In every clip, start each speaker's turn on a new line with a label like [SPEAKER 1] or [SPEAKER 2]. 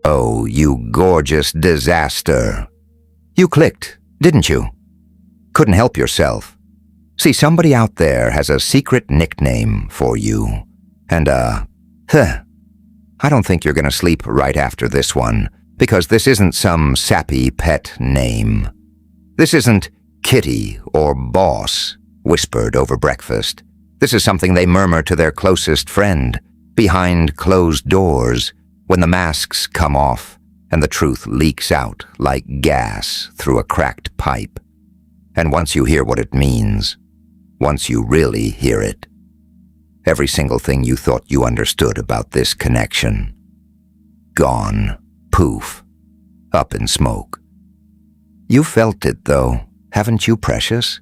[SPEAKER 1] Oh, you gorgeous disaster. You clicked, didn't you? Couldn't help yourself. See, somebody out there has a secret nickname for you. And, I don't think you're gonna sleep right after this one, because this isn't some sappy pet name. This isn't Kitty or Boss, whispered over breakfast. This is something they murmur to their closest friend, behind closed doors, when the masks come off and the truth leaks out like gas through a cracked pipe. And once you hear what it means, once you really hear it, every single thing you thought you understood about this connection, gone, poof, up in smoke. You felt it, though, haven't you, precious?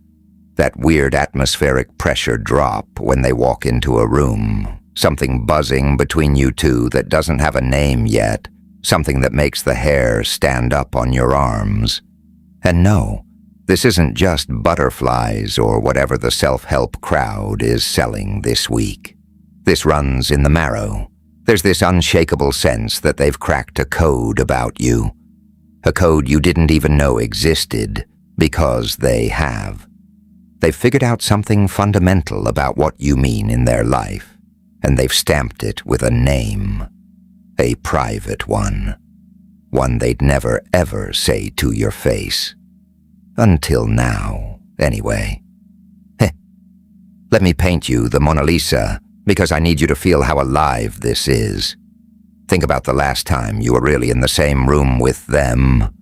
[SPEAKER 1] That weird atmospheric pressure drop when they walk into a room, something buzzing between you two that doesn't have a name yet, something that makes the hair stand up on your arms. And no, this isn't just butterflies or whatever the self-help crowd is selling this week. This runs in the marrow. There's this unshakable sense that they've cracked a code about you. A code you didn't even know existed, because they have. They've figured out something fundamental about what you mean in their life, and they've stamped it with a name. A private one. One they'd never ever say to your face. Until now, anyway. Let me paint you the Mona Lisa, because I need you to feel how alive this is. Think about the last time you were really in the same room with them.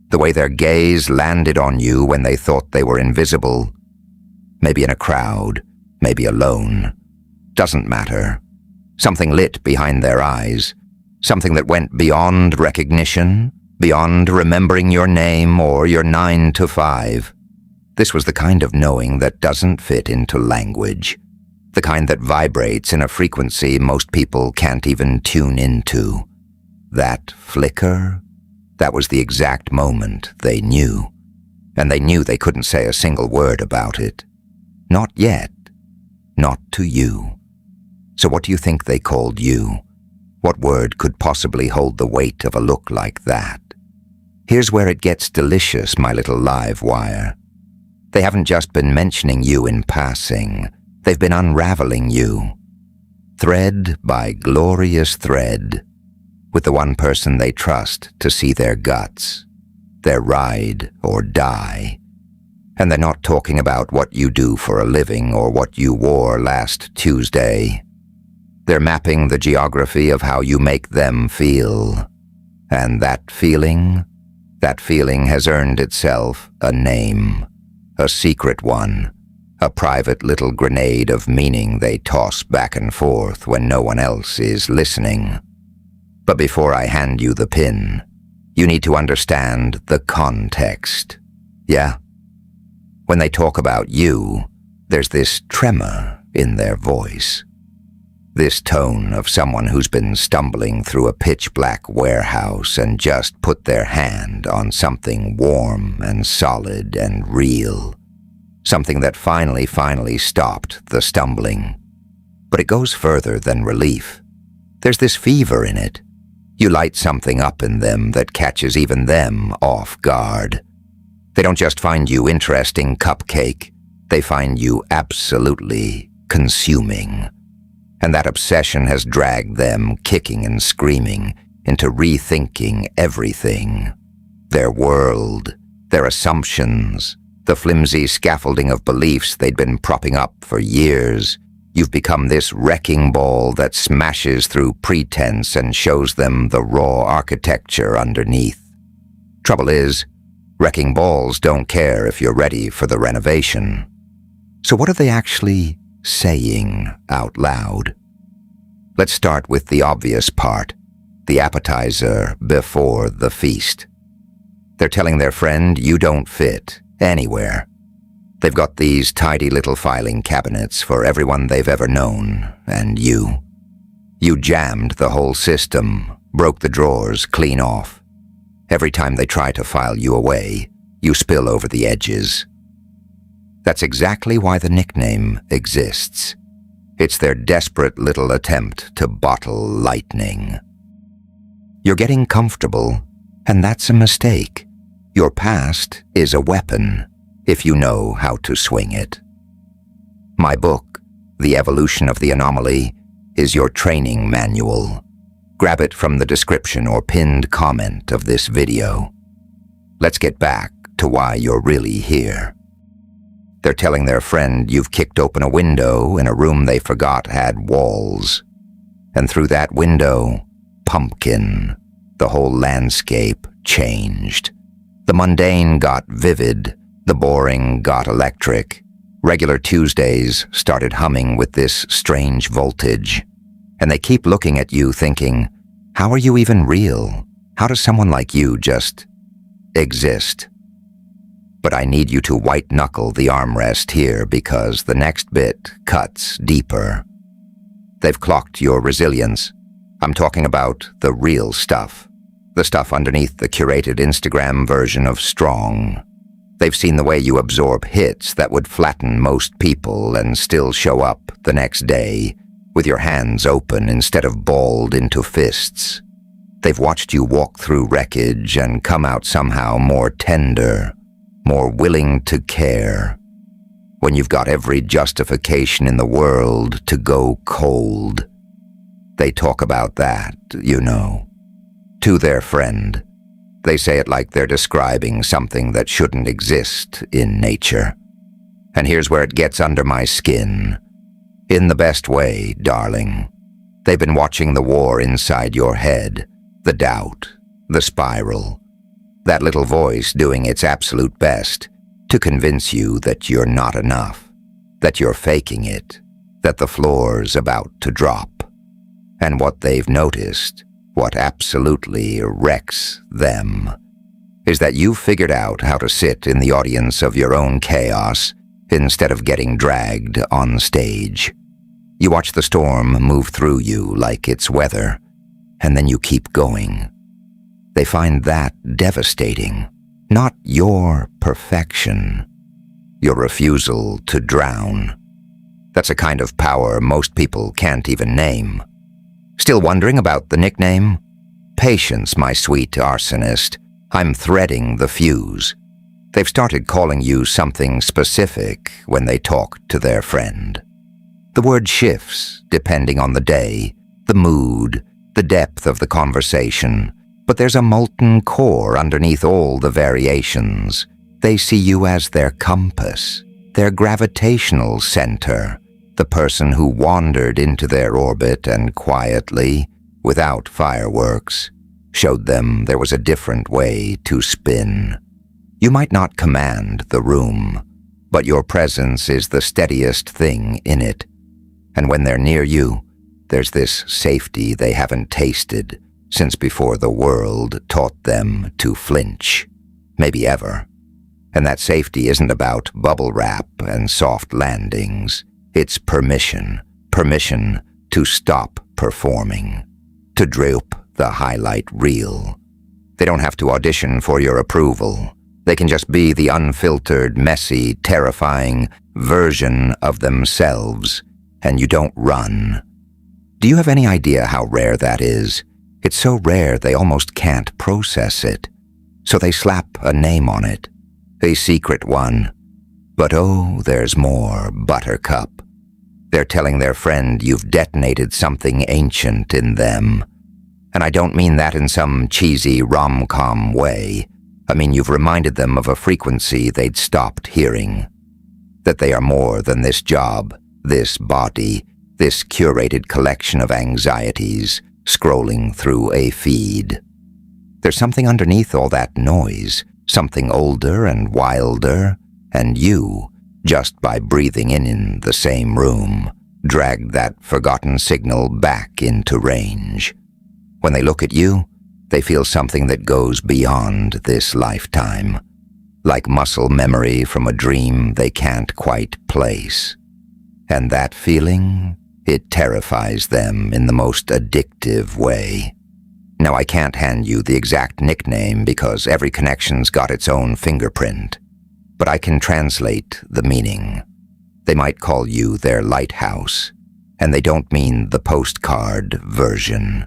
[SPEAKER 1] The way their gaze landed on you when they thought they were invisible. Maybe in a crowd, maybe alone. Doesn't matter. Something lit behind their eyes. Something that went beyond recognition, beyond remembering your name or your 9 to 5. This was the kind of knowing that doesn't fit into language. The kind that vibrates in a frequency most people can't even tune into. That flicker, that was the exact moment they knew. And they knew they couldn't say a single word about it. Not yet. Not to you. So what do you think they called you? What word could possibly hold the weight of a look like that? Here's where it gets delicious, my little live wire. They haven't just been mentioning you in passing. They've been unraveling you. Thread by glorious thread. With the one person they trust to see their guts. Their ride or die. And they're not talking about what you do for a living or what you wore last Tuesday. They're mapping the geography of how you make them feel. And that feeling has earned itself a name. A secret one. A private little grenade of meaning they toss back and forth when no one else is listening. But before I hand you the pin, you need to understand the context. Yeah? When they talk about you, there's this tremor in their voice. This tone of someone who's been stumbling through a pitch-black warehouse and just put their hand on something warm and solid and real. Something that finally stopped the stumbling. But it goes further than relief. There's this fever in it. You light something up in them that catches even them off guard. They don't just find you interesting cupcake, they find you absolutely consuming. And that obsession has dragged them kicking and screaming into rethinking everything. Their world, their assumptions, the flimsy scaffolding of beliefs they'd been propping up for years. You've become this wrecking ball that smashes through pretense and shows them the raw architecture underneath. Trouble is, wrecking balls don't care if you're ready for the renovation. So what are they actually saying out loud? Let's start with the obvious part, the appetizer before the feast. They're telling their friend you don't fit anywhere. They've got these tidy little filing cabinets for everyone they've ever known, and you. You jammed the whole system, broke the drawers clean off. Every time they try to file you away, you spill over the edges. That's exactly why the nickname exists. It's their desperate little attempt to bottle lightning. You're getting comfortable, and that's a mistake. Your past is a weapon, if you know how to swing it. My book, The Evolution of the Anomaly, is your training manual. Grab it from the description or pinned comment of this video. Let's get back to why you're really here. They're telling their friend you've kicked open a window in a room they forgot had walls. And through that window, pumpkin, the whole landscape changed. The mundane got vivid, the boring got electric. Regular Tuesdays started humming with this strange voltage. And they keep looking at you thinking, how are you even real? How does someone like you just exist? But I need you to white-knuckle the armrest here because the next bit cuts deeper. They've clocked your resilience. I'm talking about the real stuff. The stuff underneath the curated Instagram version of strong. They've seen the way you absorb hits that would flatten most people and still show up the next day with your hands open instead of balled into fists. They've watched you walk through wreckage and come out somehow more tender, more willing to care, when you've got every justification in the world to go cold. They talk about that, you know. To their friend, they say it like they're describing something that shouldn't exist in nature. And here's where it gets under my skin. In the best way, darling. They've been watching the war inside your head, the doubt, the spiral. That little voice doing its absolute best to convince you that you're not enough, that you're faking it, that the floor's about to drop. And what they've noticed, what absolutely wrecks them, is that you've figured out how to sit in the audience of your own chaos instead of getting dragged on stage. You watch the storm move through you like it's weather, and then you keep going. They find that devastating, not your perfection, your refusal to drown. That's a kind of power most people can't even name. Still wondering about the nickname? Patience, my sweet arsonist. I'm threading the fuse. They've started calling you something specific when they talk to their friend. The word shifts depending on the day, the mood, the depth of the conversation, but there's a molten core underneath all the variations. They see you as their compass, their gravitational center, the person who wandered into their orbit and quietly, without fireworks, showed them there was a different way to spin. You might not command the room, but your presence is the steadiest thing in it. And when they're near you, there's this safety they haven't tasted since before the world taught them to flinch, maybe ever. And that safety isn't about bubble wrap and soft landings. It's permission to stop performing, to droop the highlight reel. They don't have to audition for your approval. They can just be the unfiltered, messy, terrifying version of themselves, and you don't run. Do you have any idea how rare that is? It's so rare they almost can't process it. So they slap a name on it, a secret one. But oh, there's more, Buttercup. They're telling their friend you've detonated something ancient in them. And I don't mean that in some cheesy rom-com way. I mean you've reminded them of a frequency they'd stopped hearing. That they are more than this job, this body, this curated collection of anxieties scrolling through a feed. There's something underneath all that noise, something older and wilder, and you, just by breathing in the same room, dragged that forgotten signal back into range. When they look at you, they feel something that goes beyond this lifetime, like muscle memory from a dream they can't quite place. And that feeling, it terrifies them in the most addictive way. Now, I can't hand you the exact nickname because every connection's got its own fingerprint, but I can translate the meaning. They might call you their lighthouse, and they don't mean the postcard version.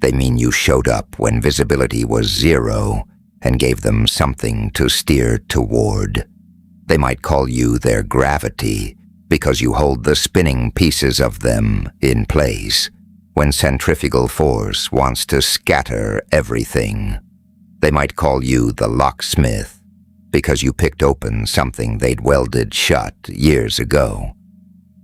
[SPEAKER 1] They mean you showed up when visibility was 0 and gave them something to steer toward. They might call you their gravity because you hold the spinning pieces of them in place when centrifugal force wants to scatter everything. They might call you the locksmith because you picked open something they'd welded shut years ago.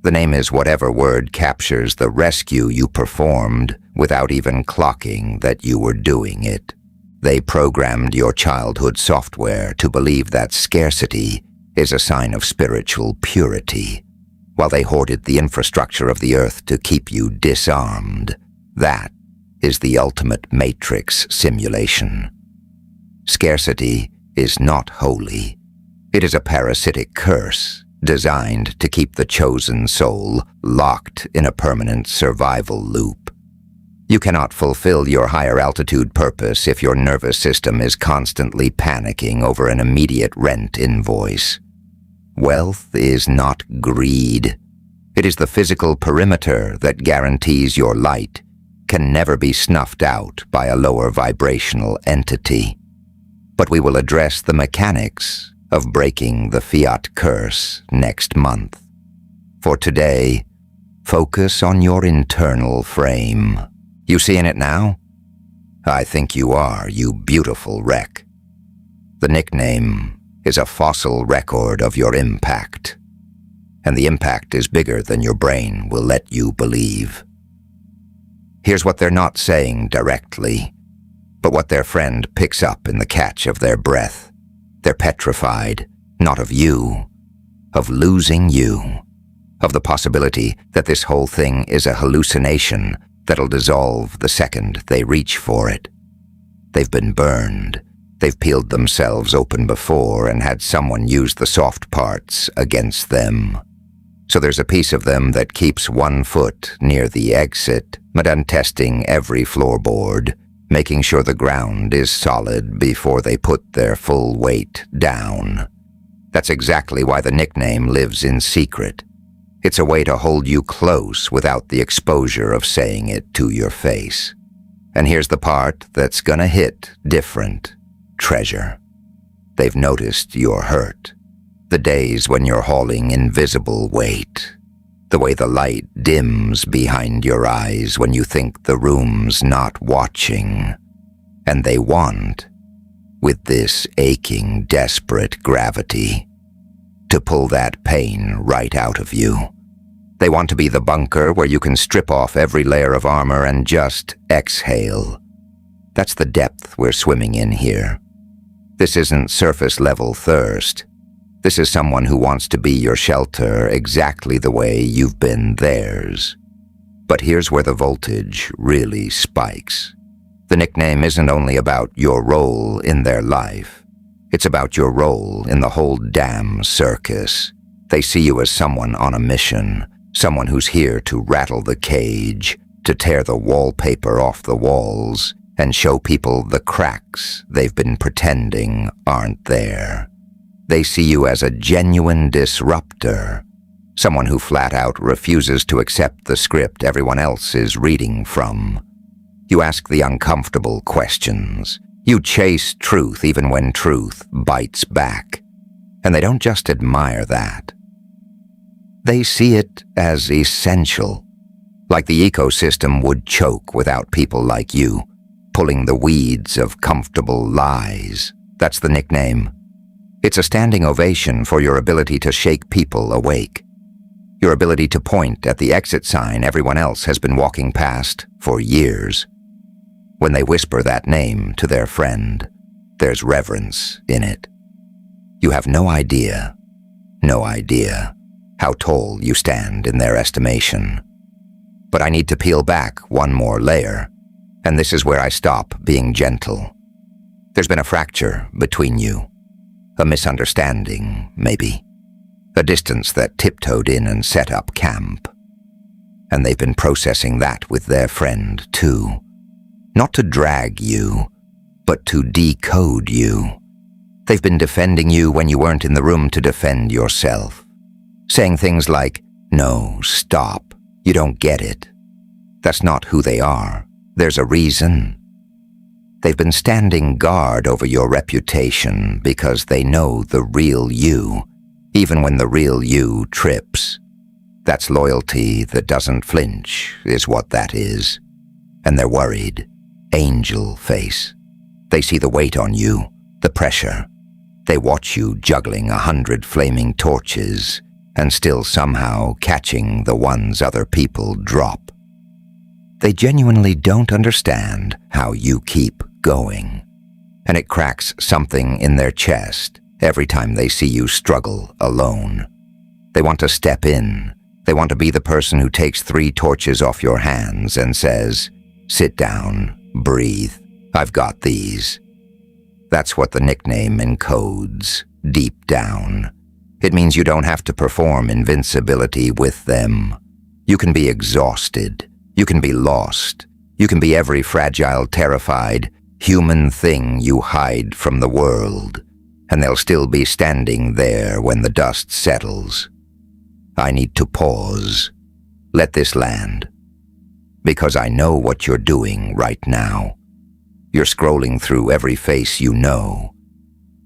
[SPEAKER 1] The name is whatever word captures the rescue you performed without even clocking that you were doing it. They programmed your childhood software to believe that scarcity is a sign of spiritual purity, while they hoarded the infrastructure of the earth to keep you disarmed. That is the ultimate matrix simulation. Scarcity is not holy. It is a parasitic curse designed to keep the chosen soul locked in a permanent survival loop. You cannot fulfill your higher altitude purpose if your nervous system is constantly panicking over an immediate rent invoice. Wealth is not greed. It is the physical perimeter that guarantees your light can never be snuffed out by a lower vibrational entity. But we will address the mechanics of breaking the fiat curse next month. For today, focus on your internal frame. You seeing it now? I think you are, you beautiful wreck. The nickname is a fossil record of your impact, and the impact is bigger than your brain will let you believe. Here's what they're not saying directly, but what their friend picks up in the catch of their breath. They're petrified, not of you, of losing you, of the possibility that this whole thing is a hallucination that'll dissolve the second they reach for it. They've been burned. They've peeled themselves open before and had someone use the soft parts against them. So there's a piece of them that keeps one foot near the exit, madame testing every floorboard, making sure the ground is solid before they put their full weight down. That's exactly why the nickname lives in secret. It's a way to hold you close without the exposure of saying it to your face. And here's the part that's gonna hit different. Treasure. They've noticed you're hurt. The days when you're hauling invisible weight. The way the light dims behind your eyes when you think the room's not watching. And they want, with this aching, desperate gravity, to pull that pain right out of you. They want to be the bunker where you can strip off every layer of armor and just exhale. That's the depth we're swimming in here. This isn't surface-level thirst. This is someone who wants to be your shelter exactly the way you've been theirs. But here's where the voltage really spikes. The nickname isn't only about your role in their life. It's about your role in the whole damn circus. They see you as someone on a mission, someone who's here to rattle the cage, to tear the wallpaper off the walls, and show people the cracks they've been pretending aren't there. They see you as a genuine disruptor, someone who flat out refuses to accept the script everyone else is reading from. You ask the uncomfortable questions. You chase truth even when truth bites back. And they don't just admire that. They see it as essential, like the ecosystem would choke without people like you, pulling the weeds of comfortable lies. That's the nickname. It's a standing ovation for your ability to shake people awake. Your ability to point at the exit sign everyone else has been walking past for years. When they whisper that name to their friend, there's reverence in it. You have no idea how tall you stand in their estimation. But I need to peel back one more layer. And this is where I stop being gentle. There's been a fracture between you. A misunderstanding, maybe. A distance that tiptoed in and set up camp. And they've been processing that with their friend, too. Not to drag you, but to decode you. They've been defending you when you weren't in the room to defend yourself. Saying things like, "No, stop, you don't get it." That's not who they are. There's a reason. They've been standing guard over your reputation because they know the real you, even when the real you trips. That's loyalty that doesn't flinch, is what that is. And they're worried. Angel face. They see the weight on you, the pressure. They watch you juggling 100 flaming torches and still somehow catching the ones other people drop. They genuinely don't understand how you keep going. And it cracks something in their chest every time they see you struggle alone. They want to step in. They want to be the person who takes 3 torches off your hands and says, "Sit down, breathe, I've got these." That's what the nickname encodes, deep down. It means you don't have to perform invincibility with them. You can be exhausted. You can be lost. You can be every fragile, terrified, human thing you hide from the world, and they'll still be standing there when the dust settles. I need to pause. Let this land. Because I know what you're doing right now. You're scrolling through every face you know,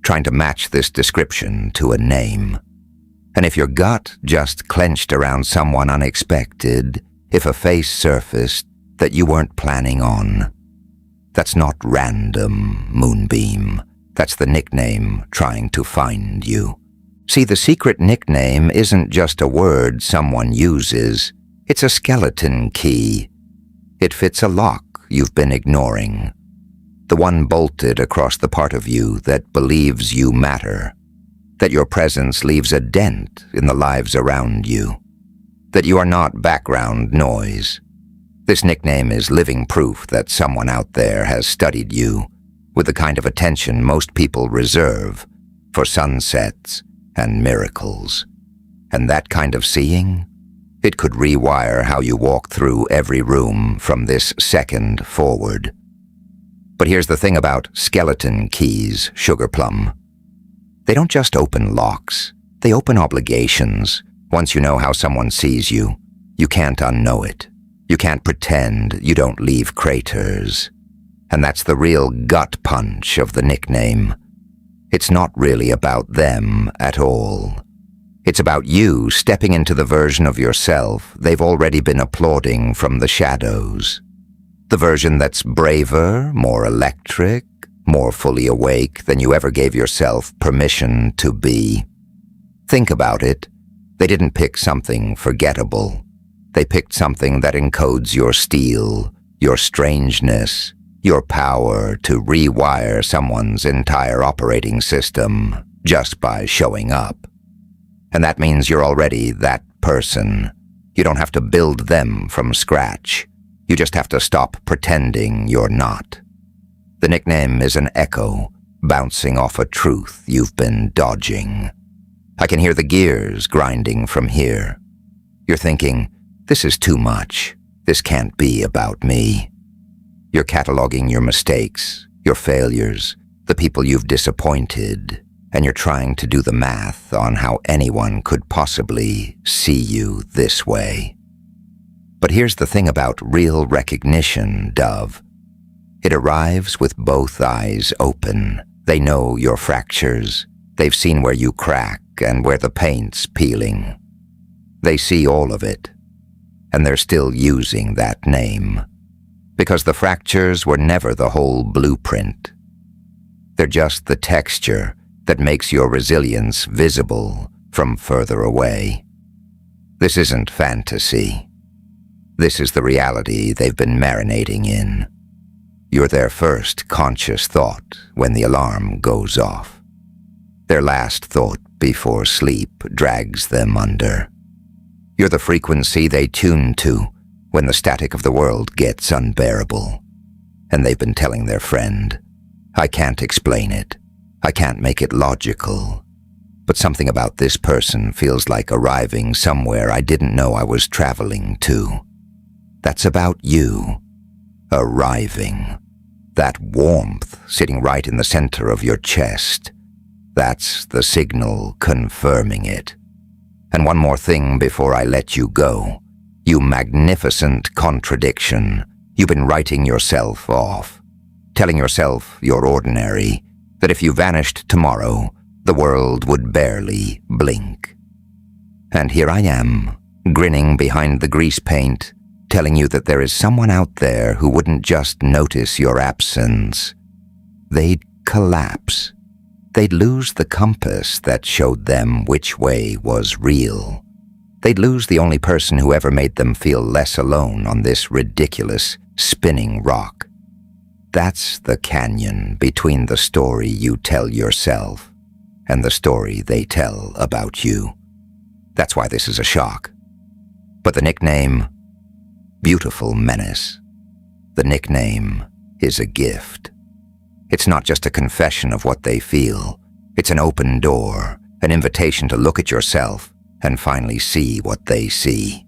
[SPEAKER 1] trying to match this description to a name. And if your gut just clenched around someone unexpected, if a face surfaced that you weren't planning on, that's not random, Moonbeam. That's the nickname trying to find you. See, the secret nickname isn't just a word someone uses. It's a skeleton key. It fits a lock you've been ignoring. The one bolted across the part of you that believes you matter. That your presence leaves a dent in the lives around you. That you are not background noise. This nickname is living proof that someone out there has studied you with the kind of attention most people reserve for sunsets and miracles. And that kind of seeing, it could rewire how you walk through every room from this second forward. But here's the thing about skeleton keys, Sugarplum. They don't just open locks, they open obligations. Once you know how someone sees you, you can't unknow it. You can't pretend you don't leave craters. And that's the real gut punch of the nickname. It's not really about them at all. It's about you stepping into the version of yourself they've already been applauding from the shadows. The version that's braver, more electric, more fully awake than you ever gave yourself permission to be. Think about it. They didn't pick something forgettable. They picked something that encodes your steel, your strangeness, your power to rewire someone's entire operating system just by showing up. And that means you're already that person. You don't have to build them from scratch. You just have to stop pretending you're not. The nickname is an echo, bouncing off a truth you've been dodging. I can hear the gears grinding from here. You're thinking, this is too much. This can't be about me. You're cataloging your mistakes, your failures, the people you've disappointed, and you're trying to do the math on how anyone could possibly see you this way. But here's the thing about real recognition, Dove. It arrives with both eyes open. They know your fractures. They've seen where you crack and where the paint's peeling. They see all of it, and they're still using that name. Because the fractures were never the whole blueprint. They're just the texture that makes your resilience visible from further away. This isn't fantasy. This is the reality they've been marinating in. You're their first conscious thought when the alarm goes off. Their last thought before sleep drags them under. You're the frequency they tune to when the static of the world gets unbearable. And they've been telling their friend, I can't explain it. I can't make it logical. But something about this person feels like arriving somewhere I didn't know I was traveling to. That's about you. Arriving. That warmth sitting right in the center of your chest. That's the signal confirming it. And one more thing before I let you go. You magnificent contradiction. You've been writing yourself off, telling yourself you're ordinary, that if you vanished tomorrow, the world would barely blink. And here I am, grinning behind the grease paint, telling you that there is someone out there who wouldn't just notice your absence. They'd collapse. They'd lose the compass that showed them which way was real. They'd lose the only person who ever made them feel less alone on this ridiculous, spinning rock. That's the canyon between the story you tell yourself and the story they tell about you. That's why this is a shock. But the nickname, Beautiful Menace, the nickname is a gift. It's not just a confession of what they feel. It's an open door, an invitation to look at yourself and finally see what they see.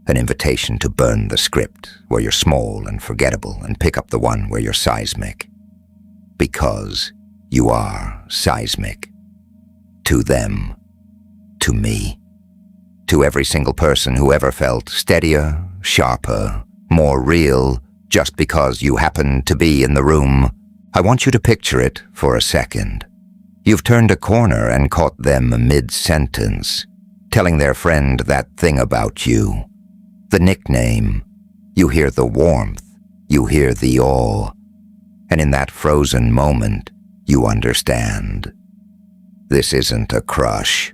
[SPEAKER 1] An invitation to burn the script where you're small and forgettable and pick up the one where you're seismic. Because you are seismic. To them. To me. To every single person who ever felt steadier, sharper, more real, just because you happened to be in the room. I want you to picture it for a second. You've turned a corner and caught them mid-sentence, telling their friend that thing about you. The nickname. You hear the warmth. You hear the awe. And in that frozen moment, you understand. This isn't a crush.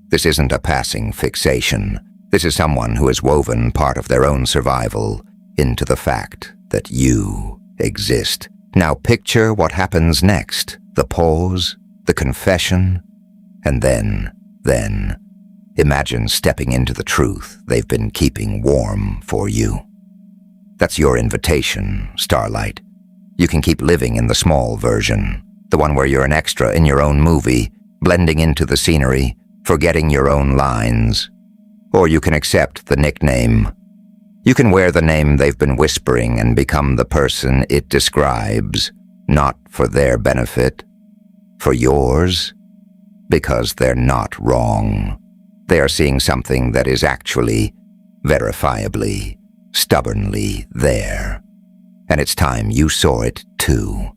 [SPEAKER 1] This isn't a passing fixation. This is someone who has woven part of their own survival into the fact that you exist. Now picture what happens next, the pause, the confession, and then, imagine stepping into the truth they've been keeping warm for you. That's your invitation, Starlight. You can keep living in the small version, the one where you're an extra in your own movie, blending into the scenery, forgetting your own lines. Or you can accept the nickname. You can wear the name they've been whispering and become the person it describes, not for their benefit, for yours, because they're not wrong. They are seeing something that is actually, verifiably, stubbornly there. And it's time you saw it too.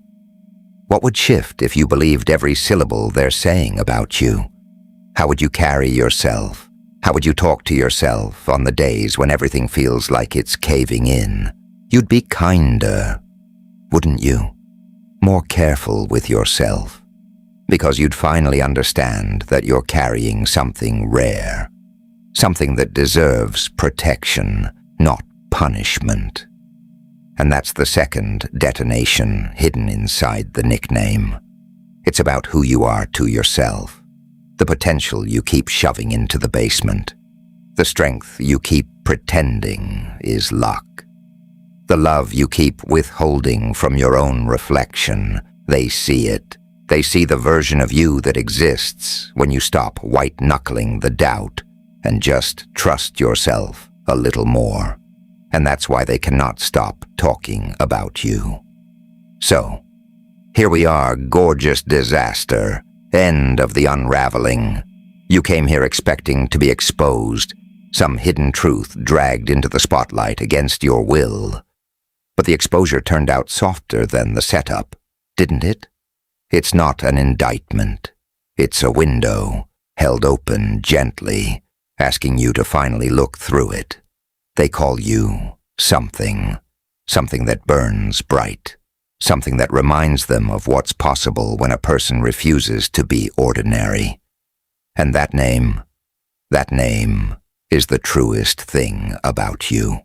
[SPEAKER 1] What would shift if you believed every syllable they're saying about you? How would you carry yourself? How would you talk to yourself on the days when everything feels like it's caving in? You'd be kinder, wouldn't you? More careful with yourself, because you'd finally understand that you're carrying something rare, something that deserves protection, not punishment. And that's the second detonation hidden inside the nickname. It's about who you are to yourself. The potential you keep shoving into the basement. The strength you keep pretending is luck. The love you keep withholding from your own reflection. They see it. They see the version of you that exists when you stop white-knuckling the doubt and just trust yourself a little more. And that's why they cannot stop talking about you. So, here we are, gorgeous disaster. End of the unraveling. You came here expecting to be exposed, some hidden truth dragged into the spotlight against your will. But the exposure turned out softer than the setup, didn't it? It's not an indictment. It's a window, held open gently, asking you to finally look through it. They call you something that burns bright. Something that reminds them of what's possible when a person refuses to be ordinary. And that name is the truest thing about you.